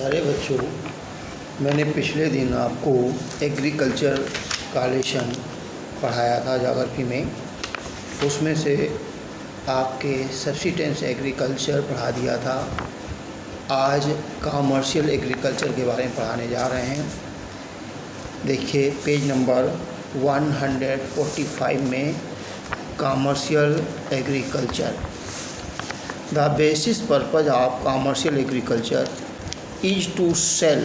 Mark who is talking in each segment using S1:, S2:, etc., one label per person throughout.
S1: प्यारे बच्चों, मैंने पिछले दिन आपको एग्रीकल्चर का लेसन पढ़ाया था ज्योग्राफी में। उसमें से आपके सब्सिस्टेंस एग्रीकल्चर पढ़ा दिया था। आज कमर्शियल एग्रीकल्चर के बारे में पढ़ाने जा रहे हैं। देखिए पेज नंबर 145 में commercial agriculture. The basis purpose of commercial agriculture is to sell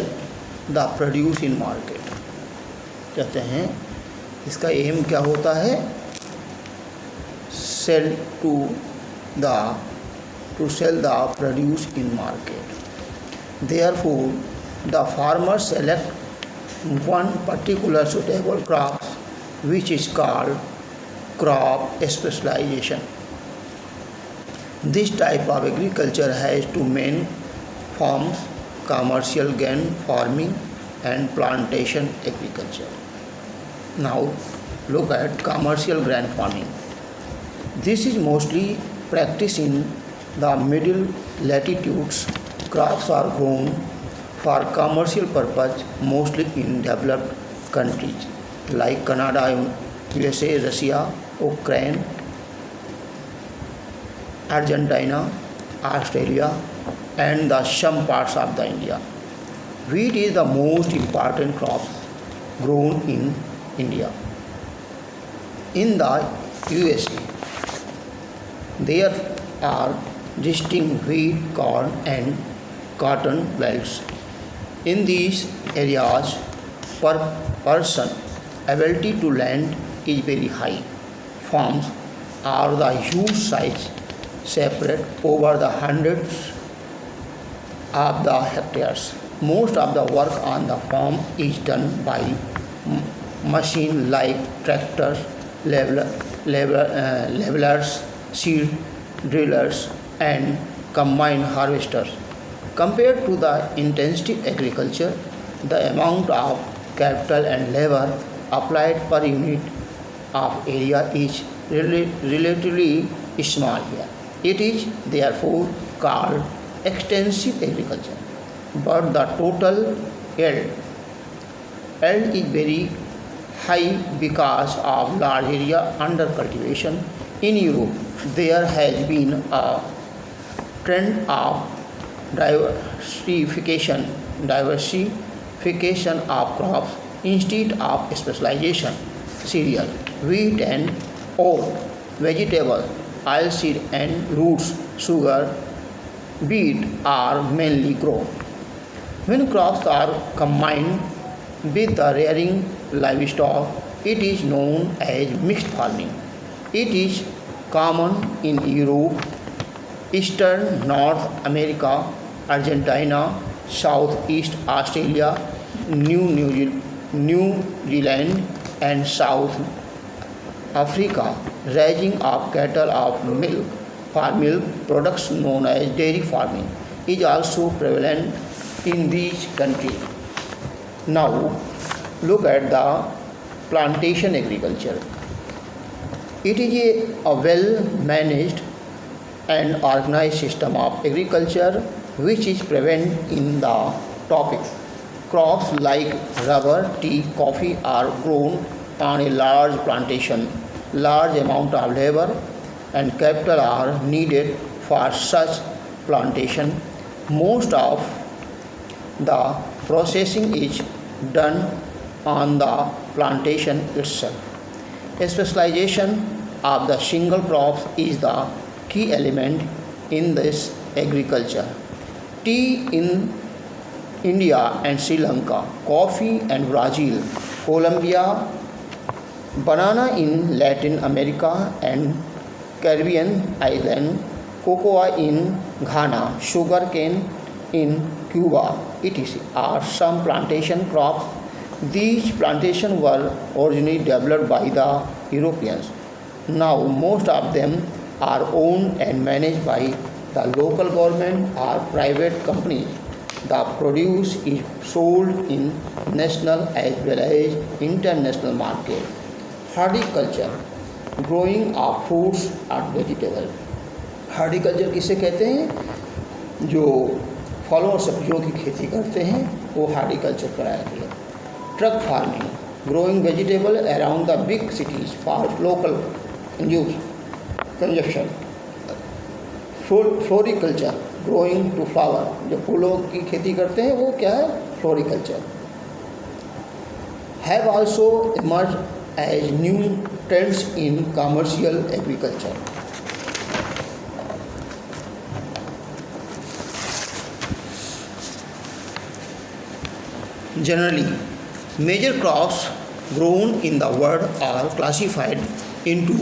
S1: the produce in market. कहते हैं इसका एम क्या होता है? To sell the produce in market. Therefore the farmer select one particular suitable crop which is called crop specialization. This type of agriculture has two main forms: commercial grain farming and plantation agriculture. Now look at commercial grain farming. This is mostly practiced in the middle latitudes. Crops are grown for commercial purpose mostly in developed countries like Canada, USA, Russia, Ukraine, Argentina, Australia, and the some parts of the India. Wheat is the most important crop grown in India. In the USA, there are distinct wheat, corn, and cotton belts. In these areas, per person ability to land is very high. Farms are the huge size, separate over the hundreds of the hectares. Most of the work on the farm is done by machine like tractors, levelers, seed drillers, and combine harvesters. Compared to the intensive agriculture, the amount of capital and labor applied per unit of area is relatively small here. It is therefore called extensive agriculture. But the total yield is very high because of large area under cultivation. In Europe, there has been a trend of diversification of crops instead of specialization. Cereal, wheat and oat, vegetable, oilseed and roots, sugar, beet are mainly grown. When crops are combined with the rearing livestock, it is known as mixed farming. It is common in Europe, Eastern North America, Argentina, Southeast Australia, New Zealand, and South Africa. Raising of cattle for milk products known as dairy farming is also prevalent in these countries. Now look at the plantation agriculture. It is a well-managed and organized system of agriculture which is prevalent in the tropics. Crops like rubber, tea, coffee are grown on a large plantation. Large amount of labor and capital are needed for such plantation. Most of the processing is done on the plantation itself. A specialization of the single crops is the key element in this agriculture. Tea in India and Sri Lanka, coffee and Brazil, Colombia, banana in Latin America and Caribbean island, cocoa in Ghana, sugarcane in Cuba, etc. are some plantation crops. These plantations were originally developed by the Europeans. Now most of them are owned and managed by the local government or private companies. The produce is sold in national as well as international market. Horticulture, growing of fruits and vegetables. Horticulture किसे कहते हैं? जो फलों और सब्जियों की खेती करते हैं, वो हार्टिकल्चर कराती है। Truck farming, growing vegetable around the big cities for local use consumption. Floriculture, growing to flower, जो फूलों की खेती करते हैं वो क्या है, floriculture. Have also emerge as new trends in commercial agriculture. Generally, major crops grown in the world are classified into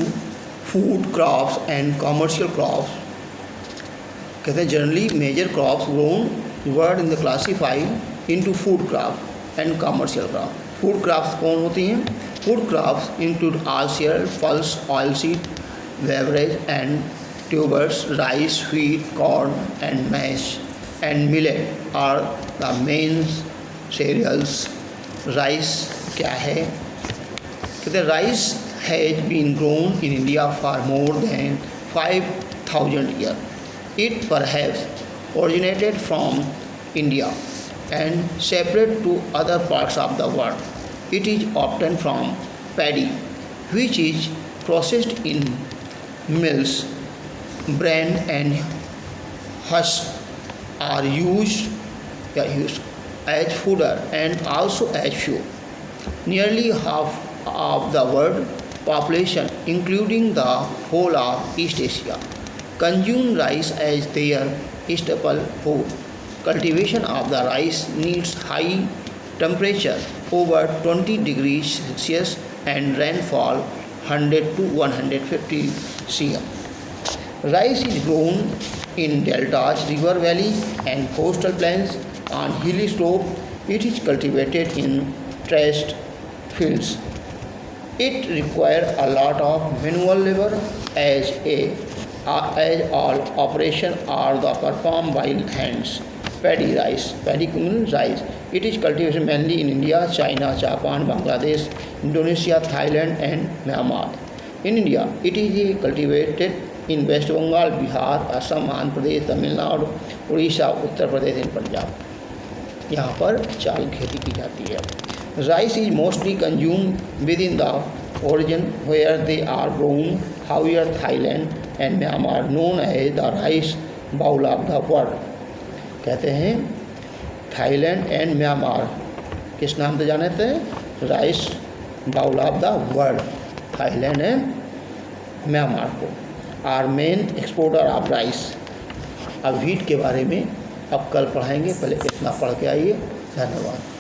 S1: food crops and commercial crops. कहते हैं generally major crops grown world in the classified into food crop and commercial crop. Food crops कौन होती हैं? Food crops include all cereal, pulse, oil seed, beverage and tubers, rice, wheat, corn and maize and millet are the main cereals. Rice क्या है? कहते हैं rice has been grown in India for more than 5000 years. It perhaps originated from India and separate to other parts of the world. It is obtained from paddy, which is processed in mills. Bran and husk are used as fodder and also as fuel. Nearly half of the world population, including the whole of East Asia, consume rice as their staple food. Cultivation of the rice needs high temperature over 20 degrees Celsius and rainfall 100 to 150 cm. Rice is grown in deltas, river valleys and coastal plains. On hilly slope, it is cultivated in terraced fields. It requires a lot of manual labor as all operations are performed by hands. Paddy rice, paddy means rice. It is cultivated mainly in India, China, Japan, Bangladesh, Indonesia, Thailand and Myanmar. In India, it is cultivated in West Bengal, Bihar, Assam, Andhra Pradesh, Tamil Nadu, Odisha, Uttar Pradesh and Punjab. यहाँ पर चावल खेती की जाती है। Rice is mostly consume within the origin where they are grown, however Thailand and Myanmar known as the rice bowl of the world. कहते हैं Thailand and Myanmar किस नाम से जाने थे? Rice bowl of the world, Thailand and Myanmar को are main exporter of rice. अब wheat के बारे में अब कल पढ़ाएंगे, पहले इतना पढ़ के आइए। धन्यवाद।